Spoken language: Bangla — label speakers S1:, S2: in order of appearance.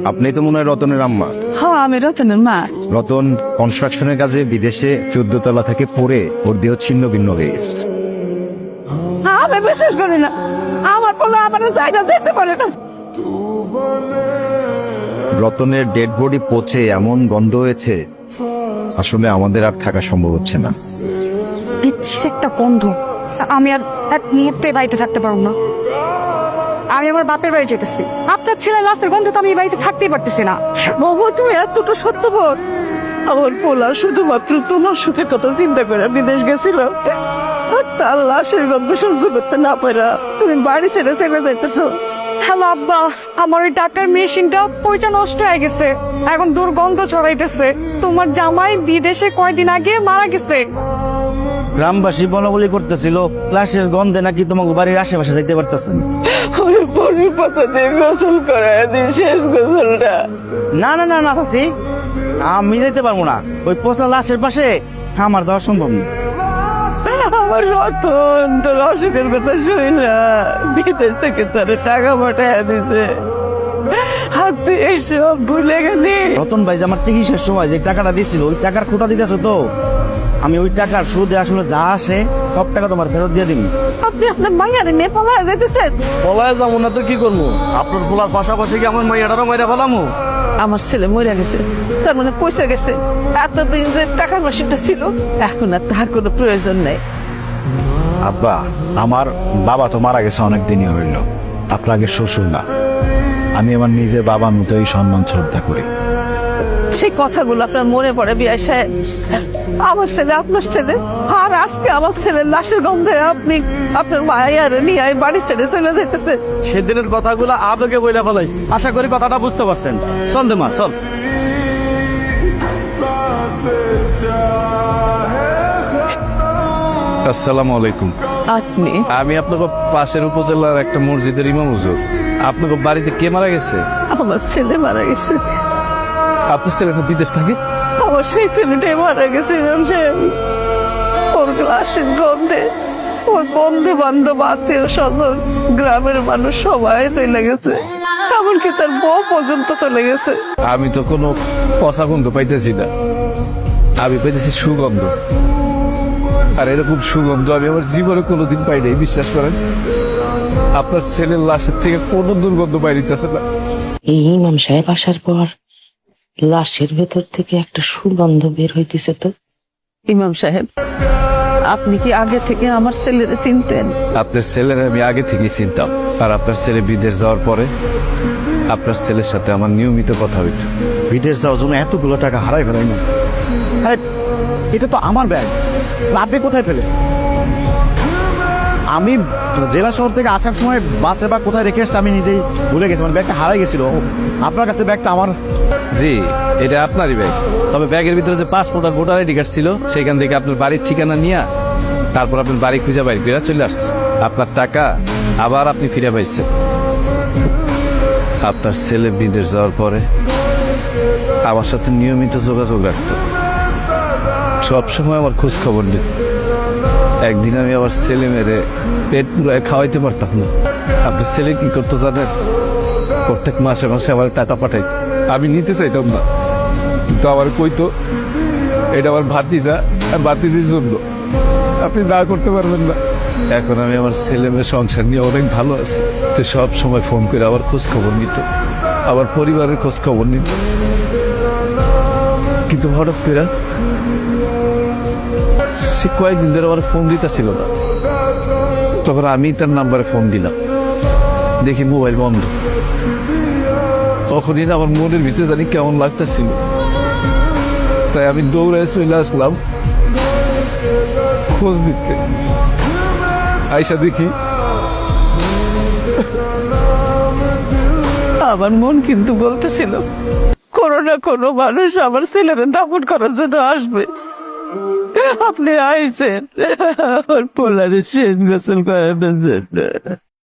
S1: আপনি তো মনে হয় রতনের আম্মা।
S2: হ্যাঁ, আমি রতনের মা।
S1: রতন কনস্ট্রাকশনের কাজে বিদেশে 14 তলা থেকে পড়ে ওর দেহ ছিন্ন ভিন্ন হয়ে গেছে।
S2: আমি বিশ্বাস করি না, আমার পোলা আমার জায়গা দেখতে পারে না।
S1: রতনের ডেড বডি পচে এমন গন্ধ হয়েছে, আসলে আমাদের আর থাকা সম্ভব হচ্ছে না।
S2: বিচ্ছির একটা গন্ধ, আমি আর এক মুহূর্তে বাড়িতে থাকতে পারবো না। আমি আমার বাপের বাড়ি যেতেছি। আপনার ছেলে লাশের গন্ধ তো আমি এই বাড়িতে থাকতেই পারতেছি না। বাবা, তুমি এতটা সত্যবাদ? আমার পোলা শুধুমাত্র তোমার সুখের কথা চিন্তা করে বিদেশ গেছিল, আর তার লাশের গন্ধ সহ্য করতে না পারা তুমি বাড়ি ছেড়ে চলে যাইতেছো। হ্যালো আব্বা, আমার ওই টাকার মেশিনটা পয়সা নষ্ট হয়ে গেছে, এখন দুর্গন্ধ ছড়াইতেছে। তোমার জামাই বিদেশে কয়দিন আগে মারা গেছে।
S3: গ্রামবাসী বলাবলি করতেছিল লাশের গন্ধে নাকি তোমাকে বাড়ির আশেপাশে যাইতে পারতেছেন।
S2: ওই পরির পাতা দিয়ে গোসল করায় দিন, শেষ গোসলটা।
S3: না না না না চাচি, আমি যাইতে পারবো না। ওই পচা লাশের পাশে আমার যাওয়া সম্ভব না।
S2: আমার রতন তোর অসুখের কথা শুই না, বিদেশ থেকে তোর টাকা পাঠায় দিছে, আর তুই এসব ভুলে গেলি।
S3: রতন ভাই যে আমার চিকিৎসার সময় যে টাকাটা দিয়েছিল, ওই টাকার খোটা দিতেছো তো। আমি ওই টাকার সুদে আসলে যা আসে সব টাকা তোমার ফেরত দিয়ে দিবি।
S2: আপনি আপনার মাইয়ারে নিয়ে পালায় যাইতেছেন?
S3: পলায় যাবো না তো কি করবো? আপনার পোলার পাশাপাশি কি আমার মাইয়াটারও মাইরা ফেলামো?
S2: আমার ছেলে মরে গেছে, তার মানে পয়সা গেছে। এতদিন যে টাকার মেশিনটা ছিল, এখন আর তার কোনো প্রয়োজন নেই।
S1: আব্বা, আমার বাবা তো মারা গেছে অনেক দিনই হইল। আপনার আগে শ্বশুর না, আমি আমার নিজের বাবার মতোই সম্মান শ্রদ্ধা করি।
S2: সেই কথাগুলো আপনার মনে পড়ে বিআই সাহেব? আমার ছেলে আপনার ছেলে, আর আজকে আমার ছেলের লাশের গন্ধে আপনি আপনার মায়ের নিয়ে বাড়ি ছেড়ে চলে যেতেছে।
S3: সেদিনের কথাগুলো আবেগে বইলা ফেলাইছি। আশা করি কথাটা বুঝতে পারছেন। চল দে মা, চল।
S4: আসসালামু আলাইকুম।
S2: আপনি
S4: আমি আপনাকে পাশের উপজেলার একটা মসজিদের ইমাম হুজুর। আপনাকে বাড়িতে কে মারা গেছে?
S2: আমার ছেলে মারা গেছে।
S4: আপনার ছেলেটা বিদেশ থাকে?
S2: আমার সেই ছেলেটাই মারা গেছে ইমাম সাহেব। ওর লাশের গন্ধে ওর বন্ধু বান্ধব আত্মীয় স্বজন গ্রামের মানুষ সবাই চলে গেছে, এমনকি তার বউ পর্যন্ত চলে গেছে।
S4: আমি তো কোনো পচা গন্ধ পাইতেছি না, আমি পাইতেছি সুগন্ধ। আর এরকম সুগন্ধ আমি আমার জীবনে কোনোদিন পাই নাই, বিশ্বাস করেন। আপনার ছেলের লাশের থেকে কোনো দুর্গন্ধ বাইরিতেছে না।
S5: এই ইমাম সাহেব আসার পর লাশের ভেতর থেকে একটা সুগন্ধ বের হইতেছে তো।
S2: ইমাম সাহেব, আপনি কি আগে থেকে আমার ছেলেরে চিনতেন?
S4: আপনার ছেলের আমি আগে থেকেই চিনতাম, আর আপনার ছেলে বিদেশ যাওয়ার পরে আপনার ছেলের সাথে আমার নিয়মিত কথা হইত।
S3: বিদেশ যাওয়ার জন্য এতগুলো টাকা হারাই ফেলাই না। আরে এটা তো আমার ব্যাগ, আপনি কোথায় পেলে? আমি জেলা শহর থেকে আসার সময় বাসে বা কোথায় রেখে এসছি আমি নিজেই ভুলে গেছি। মানে ব্যাগটা হারাই গেছিল। আপনার কাছে ব্যাগটা আমার।
S4: জি, এটা আপনারই ব্যাগ। তবে ব্যাগের ভিতরে যে পাসপোর্ট আর ভোটার আইডি কার্ড ছিল, সেখান থেকে আপনার বাড়ির ঠিকানা নিয়ে তারপর আপনার বাড়ি খুঁজে বাইরে ফিরে চলে আসছে। আপনার টাকা আবার আপনি ফিরে পাইছেন। আপনার ছেলে বিদেশ যাওয়ার পরে আমার সাথে নিয়মিত যোগাযোগ রাখতো, সবসময় আমার খোঁজ খবর নিত। একদিন আমি আমার ছেলে মেরে পেট পুরায় খাওয়াইতে পারতাম না। আপনার ছেলে কি করতো জানেন? প্রত্যেক মাসে মাসে আমার টাকা পাঠাই, আমি নিতে চাইতাম না, কিন্তু আমার কইতো এটা আমার ভাতিজা আর ভাতিজির জন্য, আপনি না করতে পারবেন না। এখন আমি আমার ছেলে মেয়ে সংসার নিয়ে অনেক ভালো আছি। তো সব সময় ফোন করে আবার খোঁজ খবর নিত, আমার পরিবারের খোঁজ খবর নিত। কিন্তু হঠাৎ করে সে কয়েকদিন ধরে আমার ফোন দিতে ছিল না। তখন আমি তার নাম্বারে ফোন দিলাম, দেখি মোবাইল বন্ধ। তখনই না আমার মনের ভিতরে জানি কেমন লাগতেছিল, তাই আমি দৌড়ে চলে আসলাম খোঁজ দিতে। আইসা দেখি
S2: আমার মন কিন্তু বলতেছিল কোনো না কোনো মানুষ আমার ছেলেরে দাফন করার জন্য আসবে। আপনি আইছেন আমার পোলারে শেষ গোসল করানোর জন্য।